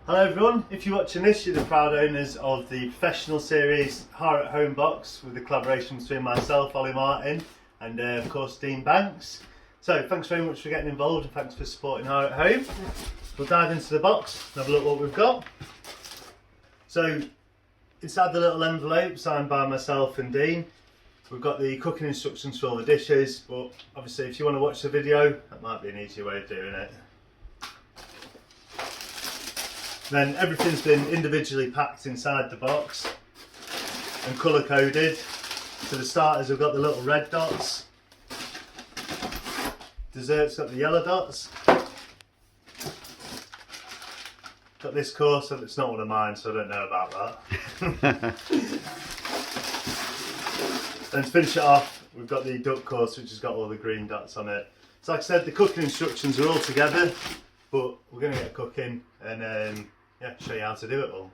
Hello everyone, if you're watching this, you're the proud owners of the professional series Hire at Home box with the collaboration between myself, Oli Martin, and of course Dean Banks. So thanks very much for getting involved and thanks for supporting Hire at Home. We'll dive into the box and have a look what we've got. So inside the little envelope signed by myself and Dean, we've got the cooking instructions for all the dishes, but obviously if you want to watch the video, that might be an easier way of doing it. Then everything's been individually packed inside the box and colour coded. So the starters have got the little red dots, desserts got the yellow dots. Got this course, it's not one of mine, so I don't know about that. Then to finish it off, we've got the duck course, which has got all the green dots on it. So like I said, the cooking instructions are all together, but we're going to get cooking and yeah, show you how to do it all.